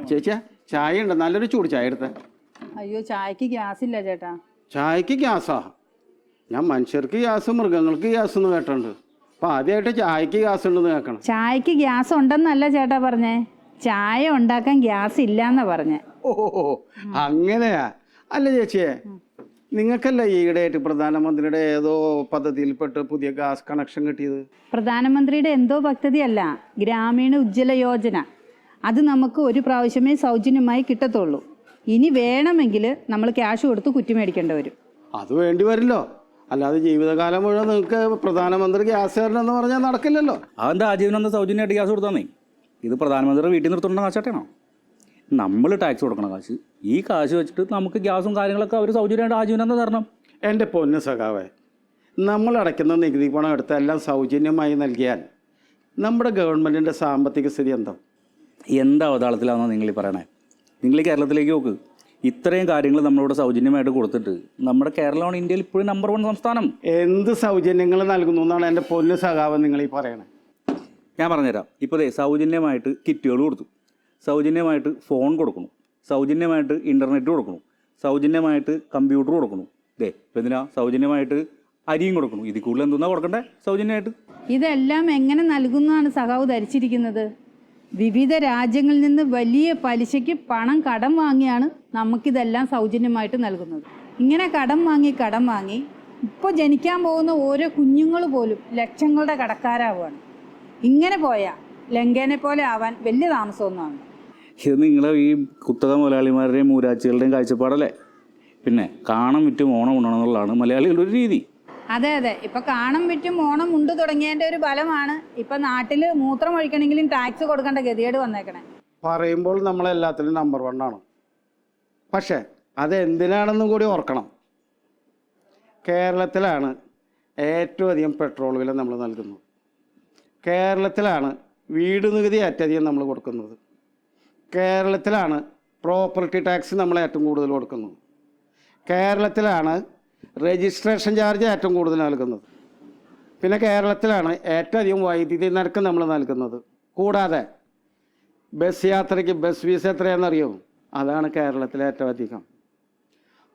ചേച്ചിയാ ചായ ഉണ്ട്, നല്ലൊരു ചൂട് ചായ എടുത്ത. അയ്യോ ചായക്ക് ഗ്യാസ് ഇല്ല ചേട്ടാ. ചായക്ക് ഗ്യാസാ? ഞാൻ മനുഷ്യർക്ക് ഗ്യാസ് മൃഗങ്ങൾക്ക് ഗ്യാസ് എന്ന് കേട്ടുണ്ട്. അപ്പൊ ആദ്യമായിട്ട് ചായക്ക് ഗ്യാസ് ഉണ്ടെന്ന് കേൾക്കണം. ചായക്ക് ഗ്യാസ് ഉണ്ടെന്നല്ല ചേട്ടാ പറഞ്ഞേ, ചായ ഉണ്ടാക്കാൻ ഗ്യാസ് ഇല്ലാന്നാ പറഞ്ഞേ. ഓ അങ്ങനെയാ? അല്ല ചേച്ചിയെ, നിങ്ങൾക്കല്ല ഈയിടെയായിട്ട് പ്രധാനമന്ത്രിയുടെ ഏതോ പദ്ധതിയിൽപ്പെട്ട് പുതിയ ഗ്യാസ് കണക്ഷൻ കിട്ടിയത്? പ്രധാനമന്ത്രിയുടെ എന്തോ പദ്ധതിയല്ല, ഗ്രാമീണ ഉജ്ജ്വല യോജന. അത് നമുക്ക് ഒരു പ്രാവശ്യമേ സൗജന്യമായി കിട്ടത്തുള്ളൂ. ഇനി വേണമെങ്കിൽ നമ്മൾ ക്യാഷ് കൊടുത്ത് കുറ്റി മേടിക്കേണ്ടി വരും. അത് വേണ്ടി വരില്ലോ, അല്ലാതെ ജീവിതകാലം മുഴുവൻ നിങ്ങൾക്ക് പ്രധാനമന്ത്രി ഗ്യാസ് തരണമെന്ന് പറഞ്ഞാൽ നടക്കില്ലല്ലോ. അതെന്താ ആജീവനം സൗജന്യമായിട്ട് ഗ്യാസ് കൊടുത്താന്നേ? ഇത് പ്രധാനമന്ത്രി വീട്ടിൽ നിർത്തുന്ന കാശാട്ടാണോ? നമ്മൾ ടാക്സ് കൊടുക്കണം കാശ്. ഈ കാശ് വെച്ചിട്ട് നമുക്ക് ഗ്യാസും കാര്യങ്ങളൊക്കെ അവർ സൗജന്യമായിട്ട് ആജീവനം തരണം. എൻ്റെ പൊന്ന് സഖാവേ, നമ്മൾ അടയ്ക്കുന്ന നികുതി പണം എടുത്ത് എല്ലാം സൗജന്യമായി നൽകിയാൽ നമ്മുടെ ഗവൺമെൻറ്റിൻ്റെ സാമ്പത്തിക സ്ഥിതി എന്താ അവതാളത്തിലാണെന്നോ നിങ്ങൾ ഈ പറയണേ? നിങ്ങൾ ഈ കേരളത്തിലേക്ക് നോക്ക്, ഇത്രയും കാര്യങ്ങൾ നമ്മളിവിടെ സൗജന്യമായിട്ട് കൊടുത്തിട്ട് നമ്മുടെ കേരളമാണ് ഇന്ത്യയിൽ ഇപ്പോഴും നമ്പർ 1 സംസ്ഥാനം. എന്ത് സൗജന്യങ്ങൾ നൽകുന്നു എന്നാണ് എൻ്റെ പൊന്ന് സഖാവ് നിങ്ങൾ ഈ പറയണേ? ഞാൻ പറഞ്ഞുതരാം. ഇപ്പോൾ സൗജന്യമായിട്ട് കിറ്റുകൾ കൊടുത്തു, സൗജന്യമായിട്ട് ഫോൺ കൊടുക്കണം, സൗജന്യമായിട്ട് ഇൻ്റർനെറ്റ് കൊടുക്കണം, സൗജന്യമായിട്ട് കമ്പ്യൂട്ടർ കൊടുക്കണം. ഇപ്പം എന്തിനാ സൗജന്യമായിട്ട് അരിയും കൊടുക്കണം? ഇതിൽ കൂടുതൽ എന്തെന്നാ കൊടുക്കണ്ടേ സൗജന്യമായിട്ട്? ഇതെല്ലാം എങ്ങനെ നൽകുന്നതാണ് സഖാവ് ധരിച്ചിരിക്കുന്നത്? വിവിധ രാജ്യങ്ങളിൽ നിന്ന് വലിയ പലിശയ്ക്ക് പണം കടം വാങ്ങിയാണ് നമുക്കിതെല്ലാം സൗജന്യമായിട്ട് നൽകുന്നത്. ഇങ്ങനെ കടം വാങ്ങി ഇപ്പോൾ ജനിക്കാൻ പോകുന്ന ഓരോ കുഞ്ഞുങ്ങൾ പോലും ലക്ഷങ്ങളുടെ കടക്കാരാവുകയാണ്. ഇങ്ങനെ പോയാൽ ലങ്കേനെ പോലെ ആവാൻ വലിയ താമസമൊന്നുമാണ്. ഇത് നിങ്ങളെ ഈ കുത്തക മുതലാളിമാരുടെയും മൂരാച്ചികളുടെയും കാഴ്ചപ്പാടല്ലേ? പിന്നെ കാണം വിറ്റും ഓണം ഉണ്ണണമെന്നുള്ളതാണ് മലയാളികളുടെ ഒരു രീതി. അതെ, ഇപ്പൊ കാണം വിറ്റും ഓണം ഉണ്ട് തുടങ്ങിയതിന്റെ ഒരു ഫലമാണ് ഇപ്പൊ നാട്ടില് മൂത്രം ഒഴിക്കണമെങ്കിലും ടാക്സ് കൊടുക്കേണ്ട ഗതികേട് വന്നേക്കണേ. പറയുമ്പോൾ നമ്മളെല്ലാത്തിലും നമ്പർ 1 ആണ്. പക്ഷേ അതെന്തിനാണെന്നും കൂടി ഓർക്കണം. കേരളത്തിലാണ് ഏറ്റവും അധികം പെട്രോൾ വില നമ്മൾ നൽകുന്നത്. കേരളത്തിലാണ് വീട് നികുതി ഏറ്റവും നമ്മൾ കൊടുക്കുന്നത്. കേരളത്തിലാണ് പ്രോപ്പർട്ടി ടാക്സ് നമ്മൾ ഏറ്റവും കൂടുതൽ കൊടുക്കുന്നത്. കേരളത്തിലാണ് രജിസ്ട്രേഷൻ ചാർജ് ഏറ്റവും കൂടുതൽ നൽകുന്നത്. പിന്നെ കേരളത്തിലാണ് ഏറ്റവും അധികം വൈദ്യുതി നിരക്ക് നമ്മൾ നൽകുന്നത്. കൂടാതെ ബസ് യാത്രയ്ക്ക് ബസ് ഫീസ് എത്രയാണെന്നറിയോ? അതാണ് കേരളത്തിലെ ഏറ്റവും അധികം.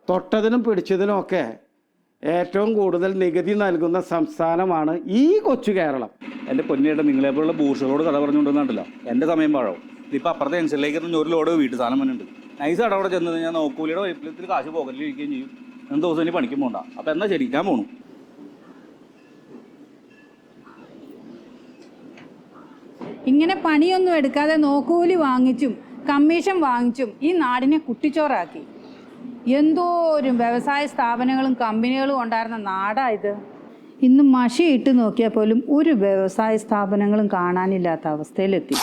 തൊട്ടതിനും പിടിച്ചതിനുമൊക്കെ ഏറ്റവും കൂടുതൽ നികുതി നൽകുന്ന സംസ്ഥാനമാണ് ഈ കൊച്ചു കേരളം. എൻ്റെ പൊന്നിയേട്ടൻ നിങ്ങളെപ്പോലുള്ള ബൂർഷകളോട് കഥ പറഞ്ഞുകൊണ്ടിരുന്നുണ്ടല്ലോ, എൻ്റെ സമയം പാഴാവും. ഇതിപ്പോൾ അപ്പുറത്തെ ജംഗ്ഷനിലേക്ക് ഒരു ലോഡ് വീട്ടു സാധനം വന്നിട്ടുണ്ട്. നൈസ് അവിടെ ചെന്ന് ഞാൻ നോക്കൂലിയുടെ വൈപ്പിലത്തിൽ കാശ് പോകലിരിക്കുകയും ചെയ്യും. 2 ദിവസം ഇനി പണിക്കും പോകണ്ട. അപ്പം എന്നാൽ ശരി, ഞാൻ പോണു. ഇങ്ങനെ പണിയൊന്നും എടുക്കാതെ നോക്കൂലി വാങ്ങിച്ചും കമ്മീഷൻ വാങ്ങിച്ചും ഈ നാടിനെ കുട്ടിച്ചോറാക്കി. എന്തോരം വ്യവസായ സ്ഥാപനങ്ങളും കമ്പനികളും ഉണ്ടായിരുന്ന നാടാ ഇത്. ഇന്ന് മഷിയിട്ട് നോക്കിയാൽ പോലും ഒരു വ്യവസായ സ്ഥാപനങ്ങളും കാണാനില്ലാത്ത അവസ്ഥയിലെത്തി.